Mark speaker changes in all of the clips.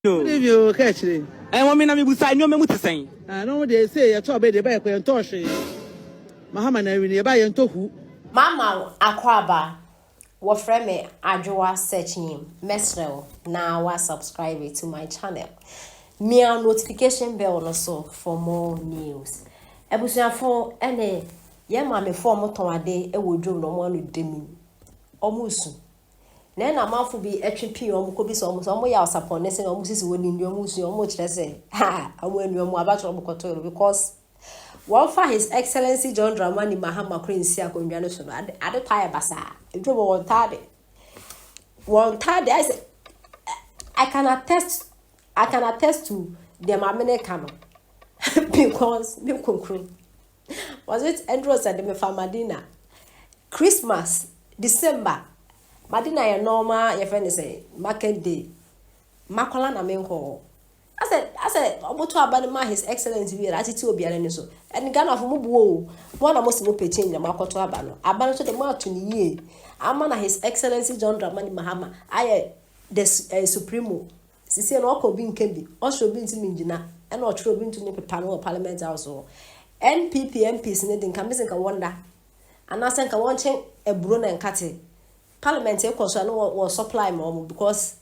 Speaker 1: If you catch it,
Speaker 2: and woman, I'm to say.
Speaker 1: I know they say a top baby back when Toshi. Mahama, I buy and tohu.
Speaker 3: Mama Accra, what frame Adjoa search name, Mesrel, now I subscribe to my channel. Me a notification bell also for more news. Ebusia for any yema me form tonade e would do no one with demi. Almost. Then a mouth will be HP or Mukobis almost almost upon this and almost winning your moose or much let's say. Ha, I win your more about Robocotor because one for His Excellency John Dramani Mahama Queen Siako Janison at the tire basa. It drove one tardy. I said, I can attest to the Mamene Cano because was it Andrews at the Mefamadina Christmas, December. Madina ya normal, your friend say market day. Makola na menko. I said, oboto abadema His Excellency we attitude obi ara so. And Ghana for mubuo. One almost no pay change makoto abano. Abano to the mouth to ye. Amana His Excellency John Dramani Mahama. I the supremo. Sisi no ko bi nkebi. O so bi ntimi ngina. E na o tro bi ntimi pepa no parliament house. NPP MPs ne den kamisen ka wonder. Anasen ka wonchen eburo na nkate. Parliament will supply more because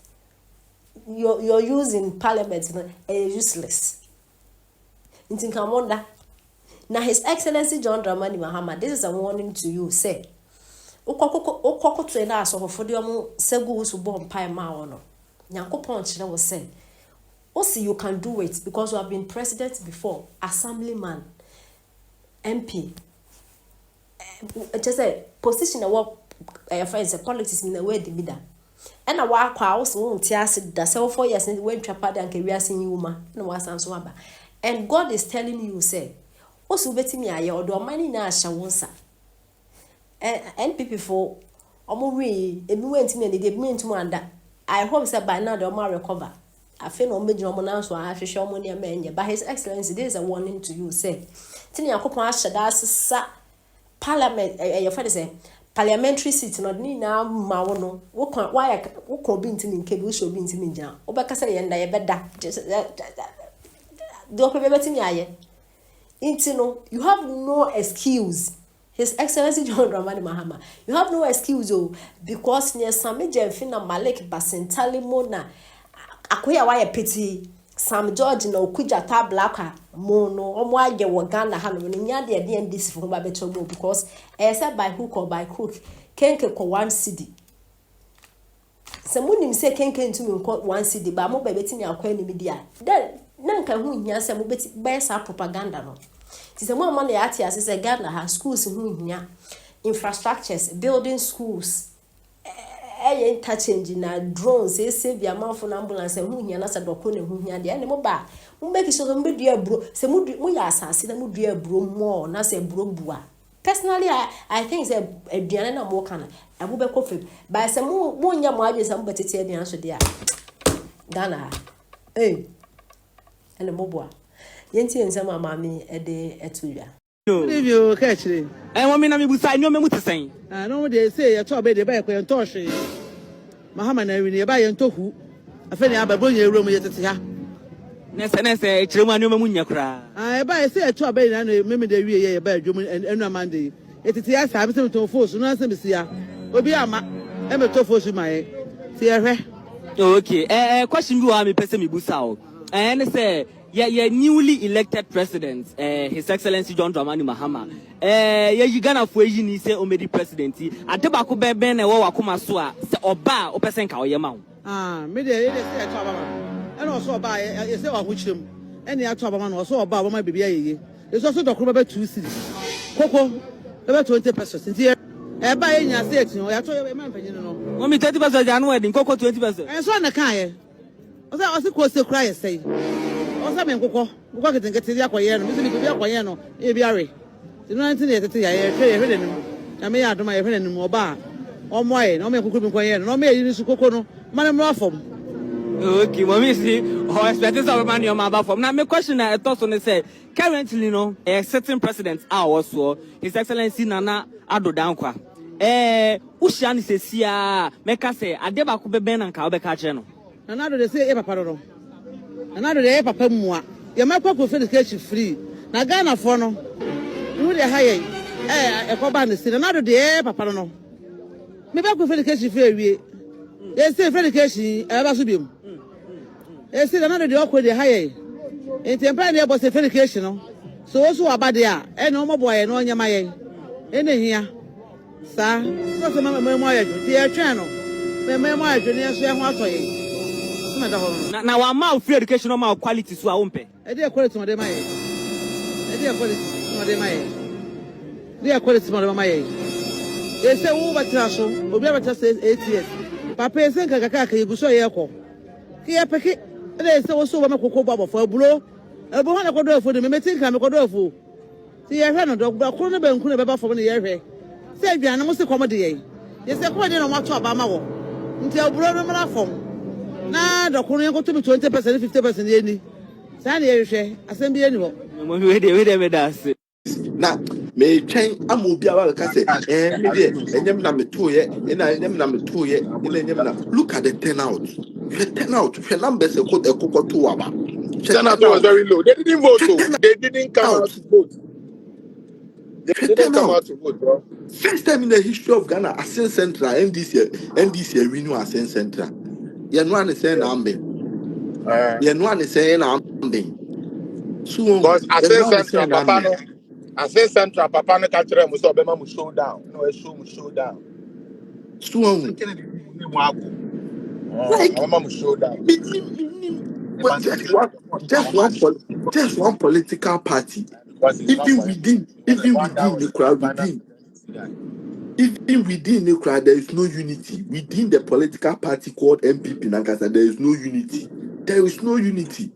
Speaker 3: you're using parliament useless. I wonder. Now His Excellency John Dramani Mahama, this is a warning to you. Say, Okoko train us for the segu to bomb pie maono. Nyanko punch that was said. Also, you can do it because you have been president before, assemblyman, MP. Just a position of what. Friends, politics in the way the bidder. And a walk house won't tias the 4 years and went trapad and career in Yuma, no was answer. And God is telling you, say, also betting me, I or money now shall once. And people for Omori, if you went to me, they mean to wonder. I hope that by now they'll recover. I feel no major months or I have to show money a man, but His Excellency, this is a warning to you, say. Tinia Copa Shadas Parliament, your father say. Parliamentary seat not ni na mawono wo kwa why wo ko bi ntimi nke bi so bi ntimi nja obekasa ye nda ye beda do ko be betimi aye intino you have no excuse. His Excellency John Dramani Mahama, you have no excuse because near Sami Jemfina Malek Basentali Mona akoya why pity Sam George na okuja ta blaka mono omo age wo Ghana ha no nya de this for ba beto because said by hook or by crook kenke ko 1 cedi samunim say kenke ntumi nko 1 cedi ba mo ba beti mi akwa ni media then na nka hu hia say mo beti ba sa propaganda no ti say mo ma na yati ase say Ghana ha schools hu hia infrastructures building schools interchange na drones save your mouth for ambulance hu hia na sadoko na hu hia de mo ba mo make sure mo dua bro se mo ya asase na mo dua bro mo na se bro bua. Personally I think say aduane na mo kana abu be kofi ba se mo nya mo adwe se mo betete aduane so de a Ghana ene mo bua yenti ensem amami e de etuya.
Speaker 1: If you catch it,
Speaker 2: And woman, I'm to say.
Speaker 1: I know they say a top baby back when Toshi. Mahama, I buy and tohu. I feel I bring your room yet.
Speaker 2: Nessa, children, you cry.
Speaker 1: I buy say a top baby and remember the year bedroom and Monday. It is yes, I have to force, no answer, Missia. Obiama, I'm a tofu my. See,
Speaker 2: okay, question you are me, Pessimi Busao. And say, yeah, newly elected president, His Excellency John Dramani Mahama. You gonna for you say omedi presidency. Atebako bebe na wo wakoma so a se oba o pesen ka oyema.
Speaker 1: Me dey say a twaba man. And also oba you say wa huchim. Any a twaba man also oba wo ma bibia yeye. It's also dokro bebe 2 cities. Koko bebe 20%. Nti e ba enya say etin o ya to e ma mpanyin no.
Speaker 2: Mo mi 30% anu wedding koko 20%.
Speaker 1: And so na kan ye. O say ko se kura ye say. O say me nkoko. Nkoko ketenkete ya koye no. Mi se mi bibia koye no. E biare. The 1980 I may add my friend in Moba or my no me could be no me in Sukono, Madame from.
Speaker 2: Okay, mommy, see, or expected some money on my mouth from now. My question I thought on the say currently, no, a certain president, also His Excellency Nana Ado Dankwa. Ushan says, yeah, make us say, I deba could be Ben and Calbeca channel.
Speaker 1: Another they say, Eva Parado. Another day, Papa Mua. Your map will finish catch free. Now, Ghana for no. You would hire a coban still another day, Papa no. Maybe I could finish catch free. They say finish ever subium. They said another day, awkward high. In Tempania was a finish, no. So also about there, and no more boy, and on your my. Any here, sir. What's the memoir? Dear channel. The memoir, Junior, what's
Speaker 2: na wa ma free education no ma quality so a wo mpe
Speaker 1: e dey quality mo dey my e dey quality mo dey my dey quality mo dey my e say wo batra so obi batra say 8 years papa e say kaka kaka e guso ye ko ki e peke e say wo so wo makoko babo fo abulo ebo ho na kodo afo de me metin ka me kodo afo ti ye hwe no do ko no banku na beba fo no ye hwe say aduane mo se komo de ye ye say ko de no mo to aba ma wo nti abulo no mra fom na dokunu yanko to 20% 50% yeni sa na yehwe asem bi yeni ho
Speaker 2: mo we de me da se
Speaker 4: na me twen amobi awa ka say me de enyem na metoye na enyem na metoye na enyem na look at the turnout the numbers ekokoto aba
Speaker 5: turnout was very low. They didn't vote. They didn't come out to vote. They didn't come out to vote, bro.
Speaker 4: First time in the history of Ghana, Ascent Central, NDC renew Ascent Central. You know what I'm saying, Ambe. You know what I'm saying, Ambe. So,
Speaker 5: because Ascent Central, Ascent Central, Papa, no catch them. So, Bema mu show down. No, show down.
Speaker 4: So,
Speaker 5: like, Bema mu show down.
Speaker 4: Just one political party. Even within the crowd, there is no unity. Within the political party called MPP Nankasa, there is no unity. There is no unity.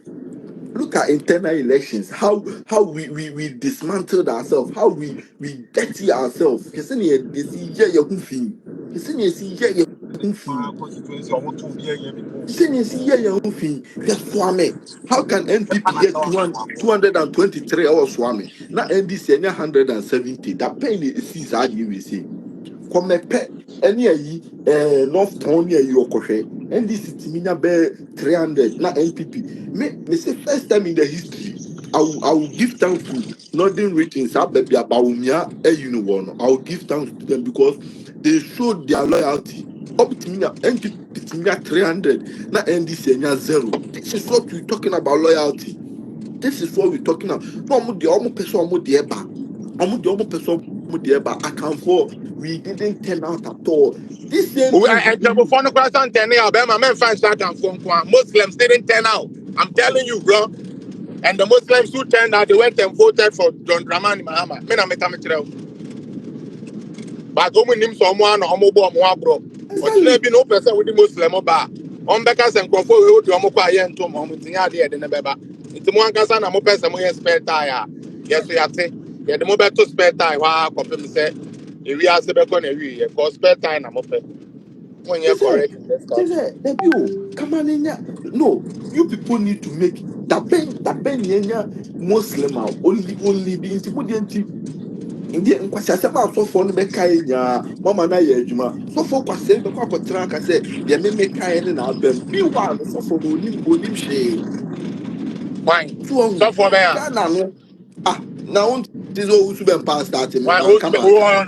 Speaker 4: Look at internal elections, how we dismantled ourselves, how we dirty ourselves. How can NPP get 223 hours swami? Now NDC 170. That pain is hard you say. Come pet any North Town near your coche. NDC Timina bear 300. Now NPP. Me say first time in the history. I will give thanks to Northern Regions. I will give thanks to them because they showed their loyalty. Up to me, NPP 300, not NDC 0. This is what we're talking about loyalty. This is what we're talking about. No, I'm the only person I can for we didn't turn out at all. This same
Speaker 5: Muslims didn't turn out. I'm telling you, bro. And the Muslims who turned out, they went and voted for John Dramani Mahama. But him someone or mobile bro. But you never be no person with the Muslim bar. On Becca's and Crawford will do a moquay and to Mom in the idea in the Beba. It's a one person, a more person who has spare tire. Yes, we are saying, yeah, the mobile to spare tire. Wow, Copy said, if we are the Becon, we cause spare time. I'm open. When you're correct,
Speaker 4: come on in. No, you people need to make that ben Muslim only be into India nkwasi asema asofo no beka nya mama na ye adwuma sofo kwase be kwa kotra ka se de me meka ne na abam meanwhile sofo no onim hwe
Speaker 5: fine.
Speaker 4: so
Speaker 5: So for me,
Speaker 4: Ghana no na on this all who been past that me
Speaker 5: why
Speaker 4: man come on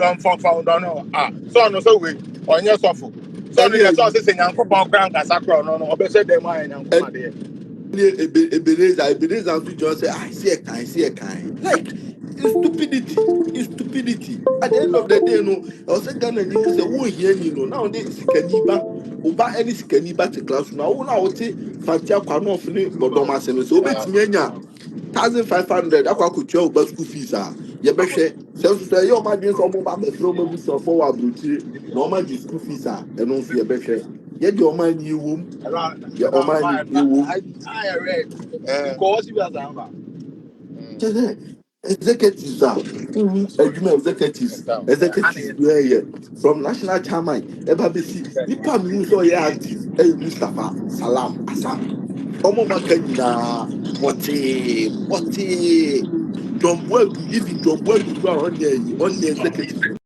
Speaker 5: don't know. So no so we on your suffer. So no your source say Nyankopon grant asakro no obese dem ayi Nyankopon de.
Speaker 4: Ebenezer to just say I see a kind like it's stupidity at the end of the day no I was saying Ghana you say who here ni no now they sikaniba oba any sikaniba to class now who now say fantia kwa no fini bodoma se no so obetimi anya 1,500 akwa kutua oba school fees ye behwe say your margin so mo ba be throw mo so forward brutire no ma di school fees eno so ye behwe ye di o man yi wom ye o man yi wom
Speaker 5: I read. Because you as an
Speaker 4: executives executives where from national chairman ebabesi nipa mi so ye active Mustafa Salam Asam omo maka nyina what John Boy even John Boy on the executive